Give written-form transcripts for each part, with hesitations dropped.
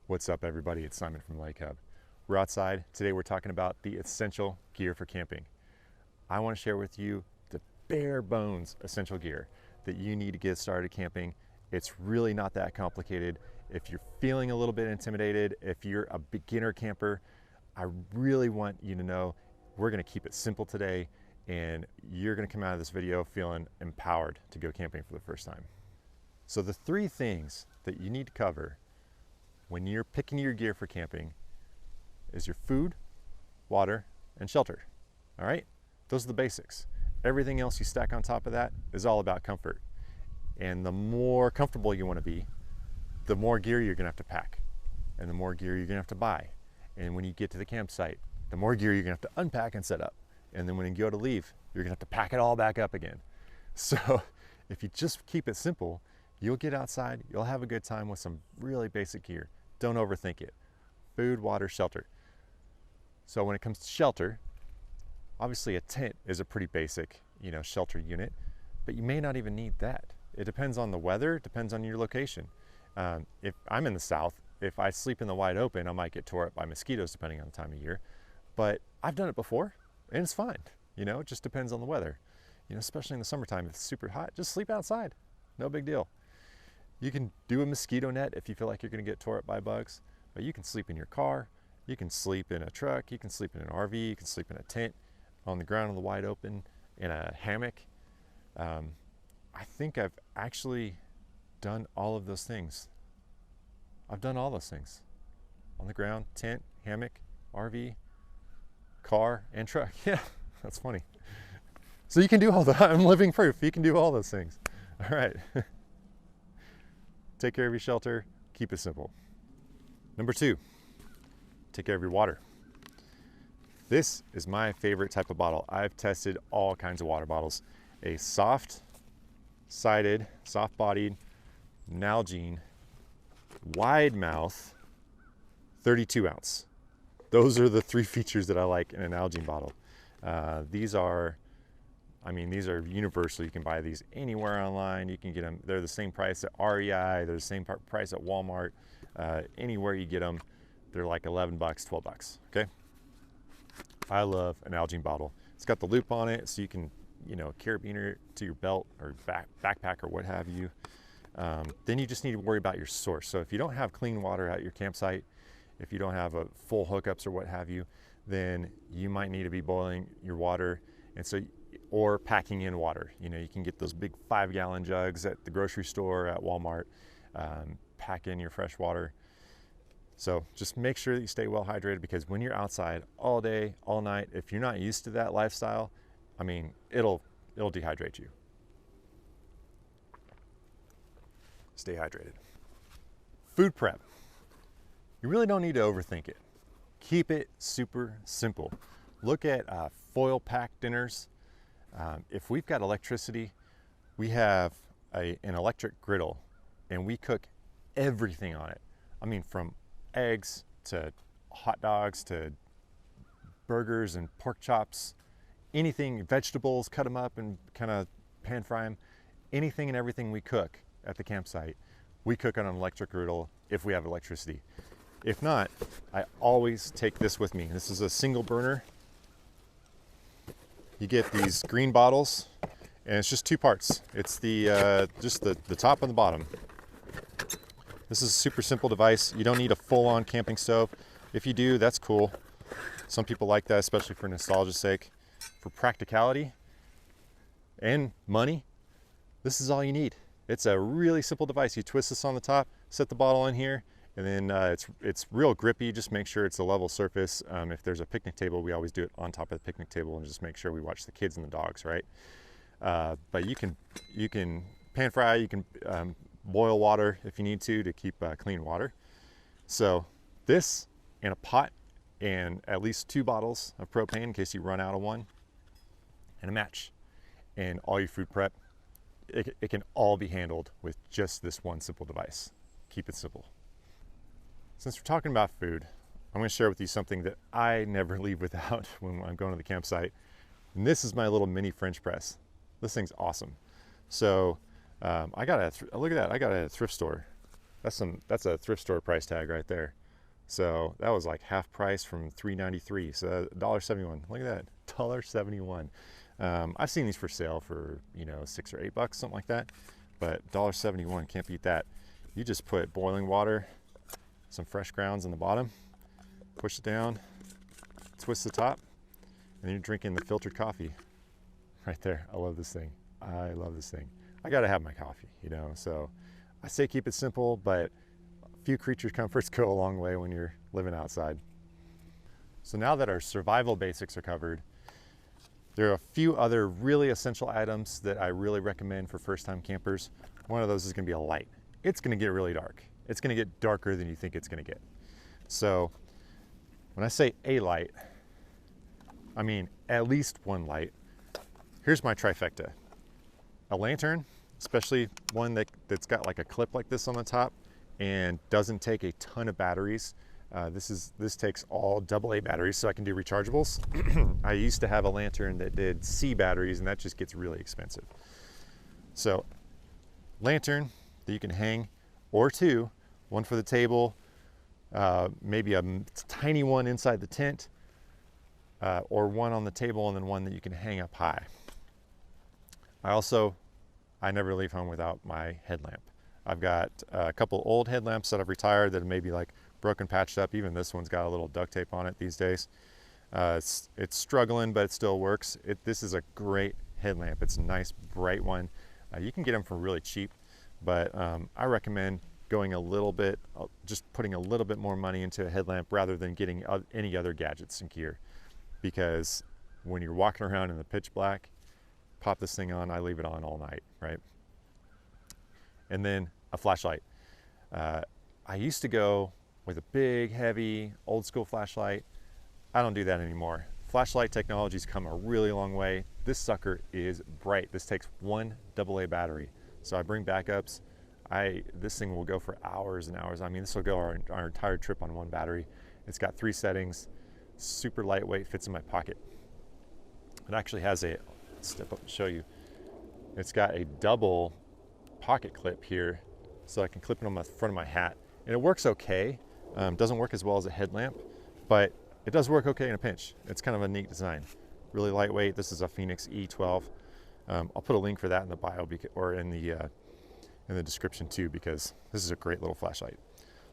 What's up, everybody? It's Simon from Lake Hub. We're outside. Today we're talking about the essential gear for camping. I want to share with you the bare bones essential gear that you need to get started camping. It's really not that complicated. If you're feeling a little bit intimidated, if you're a beginner camper, I really want you to know we're going to keep it simple today, and you're going to come out of this video feeling empowered to go camping for the first time. So the three things that you need to cover when you're picking your gear for camping is your food, water, and shelter. All right? Those are the basics. Everything else you stack on top of that is all about comfort. And the more comfortable you want to be, the more gear you're going to have to pack, and the more gear you're going to have to buy. And when you get to the campsite, the more gear you're going to have to unpack and set up. And then when you go to leave, you're going to have to pack it all back up again. So if you just keep it simple, you'll get outside, you'll have a good time with some really basic gear. Don't overthink it. Food, water, shelter. So when it comes to shelter, obviously a tent is a pretty basic, shelter unit, but you may not even need that. It depends on the weather, it depends on your location. If I'm in the South, if I sleep in the wide open, I might get tore up by mosquitoes depending on the time of year. But I've done it before and it's fine. It just depends on the weather. Especially in the summertime, if it's super hot, just sleep outside. No big deal. You can do a mosquito net if you feel like you're going to get tore up by bugs, but you can sleep in your car, you can sleep in a truck, you can sleep in an RV, you can sleep in a tent, on the ground in the wide open, in a hammock. I think I've actually done all of those things. I've done all those things. On the ground, tent, hammock, RV, car, and truck. Yeah, that's funny. So you can do all that. I'm living proof. You can do all those things. All right. Take care of your shelter, keep it simple. Number two, take care of your water. This is my favorite type of bottle. I've tested all kinds of water bottles. A soft-sided, soft-bodied, Nalgene, wide mouth, 32 ounce. Those are the three features that I like in a Nalgene bottle. These are universal. You can buy these anywhere online. You can get them. They're the same price at REI. They're the same price at Walmart. Anywhere you get them, they're like 11 bucks, 12 bucks. Okay. I love an Nalgene bottle. It's got the loop on it, so you can, carabiner to your belt or backpack or what have you. Then you just need to worry about your source. So if you don't have clean water at your campsite, if you don't have a full hookups or what have you, then you might need to be boiling your water. And so, or packing in water. You can get those big 5-gallon jugs at the grocery store, at Walmart. Pack in your fresh water. So just make sure that you stay well hydrated, because when you're outside all day, all night, if you're not used to that lifestyle, it'll dehydrate you. Stay hydrated. Food prep. You really don't need to overthink it. Keep it super simple. Look at foil pack dinners. If we've got electricity, we have an electric griddle, and we cook everything on it. From eggs to hot dogs to burgers and pork chops, anything, vegetables, cut them up and kind of pan fry them. Anything and everything we cook at the campsite, we cook on an electric griddle if we have electricity. If not, I always take this with me. This is a single burner. You get these green bottles, and it's just two parts. It's just the top and the bottom. This is a super simple device. You don't need a full-on camping stove. If you do, that's cool. Some people like that, especially for nostalgia's sake. For practicality and money, this is all you need. It's a really simple device. You twist this on the top, set the bottle in here, and then it's real grippy. Just make sure it's a level surface. If there's a picnic table, we always do it on top of the picnic table and just make sure we watch the kids and the dogs, right? But you can pan fry, you can boil water if you need to keep clean water. So this and a pot and at least 2 bottles of propane in case you run out of one, and a match, and all your food prep. It can all be handled with just this one simple device. Keep it simple. Since we're talking about food, I'm going to share with you something that I never leave without when I'm going to the campsite. And this is my little mini French press. This thing's awesome. So I got look at that. I got it at a thrift store. That's a thrift store price tag right there. So that was like half price from $3.93. So $1.71. Look at that, $1.71. I've seen these for sale for, you know, $6 or $8, something like that. But $1.71, can't beat that. You just put boiling water, some fresh grounds in the bottom, push it down, twist the top, and you're drinking the filtered coffee right there. I love this thing. I love this thing. I gotta have my coffee, you know, so I say keep it simple, but a few creature comforts go a long way when you're living outside. So now that our survival basics are covered, there are a few other really essential items that I really recommend for first-time campers. One of those is gonna be a light. It's gonna get really dark. It's gonna get darker than you think it's gonna get. So when I say a light, I mean at least one light. Here's my trifecta. A lantern, especially one that's got like a clip like this on the top and doesn't take a ton of batteries. This takes all AA batteries, so I can do rechargeables. I used to have a lantern that did C batteries, and that just gets really expensive. So lantern that you can hang, or two, one for the table, maybe a tiny one inside the tent, or one on the table and then one that you can hang up high. I never leave home without my headlamp. I've got a couple old headlamps that I've retired that are maybe like broken, patched up. Even this one's got a little duct tape on it these days. It's struggling, but it still works. This is a great headlamp. It's a nice, bright one. You can get them for really cheap, but I recommend going a little bit, just putting a little bit more money into a headlamp rather than getting any other gadgets and gear. Because when you're walking around in the pitch black, pop this thing on, I leave it on all night, right? And then a flashlight. I used to go with a big, heavy, old school flashlight. I don't do that anymore. Flashlight technology's come a really long way. This sucker is bright. This takes one AA battery. So I bring backups. This thing will go for hours and hours. I mean, this will go our entire trip on one battery. It's got 3 settings, super lightweight, fits in my pocket. It actually has step up and show you. It's got a double pocket clip here, so I can clip it on the front of my hat. And it works okay. Doesn't work as well as a headlamp, but it does work okay in a pinch. It's kind of a neat design. Really lightweight. This is a Phoenix E12. I'll put a link for that in the bio or in the description too, because this is a great little flashlight.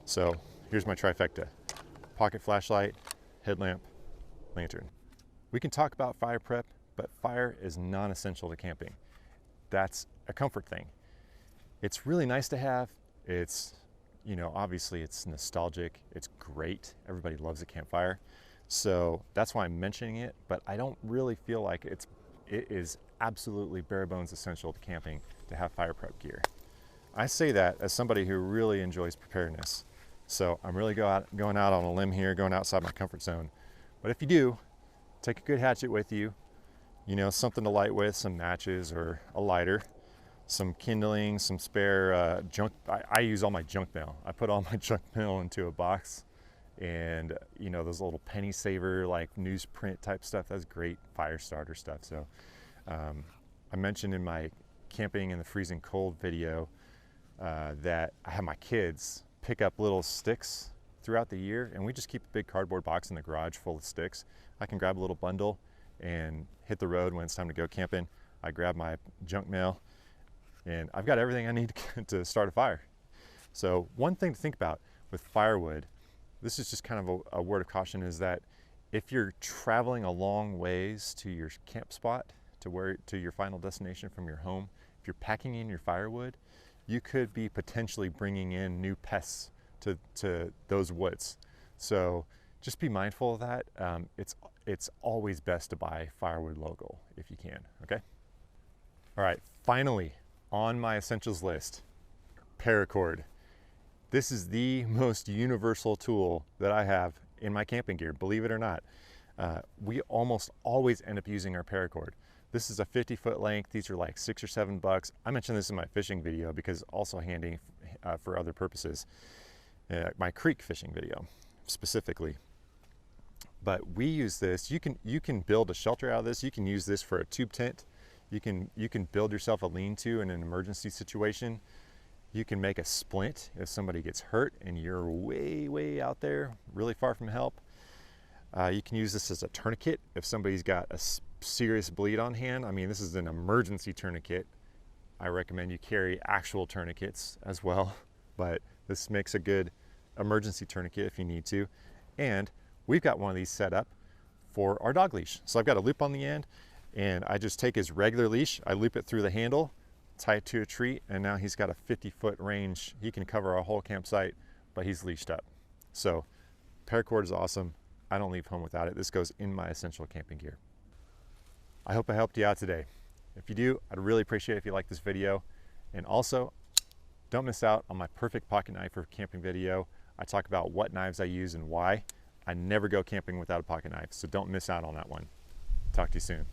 So here's my trifecta: pocket flashlight, headlamp, lantern. We can talk about fire prep, but fire is non-essential to camping. That's a comfort thing. It's really nice to have. It's, you know, obviously it's nostalgic. It's great. Everybody loves a campfire. So that's why I'm mentioning it, but I don't really feel like it is absolutely bare bones essential to camping to have fire prep gear. I say that as somebody who really enjoys preparedness. So I'm really going out on a limb here, going outside my comfort zone. But if you do, take a good hatchet with you, you know, something to light with, some matches or a lighter, some kindling, some spare junk. I use all my junk mail. I put all my junk mail into a box, and you know, those little penny saver like newsprint type stuff, that's great fire starter stuff. So I mentioned in my camping in the freezing cold video that I have my kids pick up little sticks throughout the year, and we just keep a big cardboard box in the garage full of sticks. I can grab a little bundle and hit the road when it's time to go camping. I grab my junk mail, and I've got everything I need to start a fire. So one thing to think about with firewood, this is just kind of a word of caution, is that if you're traveling a long ways to your camp spot, to your final destination from your home, if you're packing in your firewood, you could be potentially bringing in new pests to those woods. So just be mindful of that. It's always best to buy firewood local if you can, okay? All right, finally, on my essentials list, paracord. This is the most universal tool that I have in my camping gear, believe it or not. We almost always end up using our paracord. This is a 50-foot length. These are like $6 or $7. I mentioned this in my fishing video because it's also handy for other purposes. My creek fishing video specifically. But we use this. You can build a shelter out of this. You can use this for a tube tent. You can build yourself a lean-to in an emergency situation. You can make a splint if somebody gets hurt and you're way out there, really far from help. You can use this as a tourniquet if somebody's got a serious bleed on hand. I mean, this is an emergency tourniquet. I recommend you carry actual tourniquets as well, but this makes a good emergency tourniquet if you need to. And we've got one of these set up for our dog leash. So I've got a loop on the end, and I just take his regular leash, I loop it through the handle, tie it to a tree, and now he's got a 50-foot range. He can cover our whole campsite, but he's leashed up. So paracord is awesome. I don't leave home without it. This goes in my essential camping gear. I hope I helped you out today. If you do, I'd really appreciate it if you like this video. And also, don't miss out on my perfect pocket knife for camping video. I talk about what knives I use and why. I never go camping without a pocket knife, so don't miss out on that one. Talk to you soon.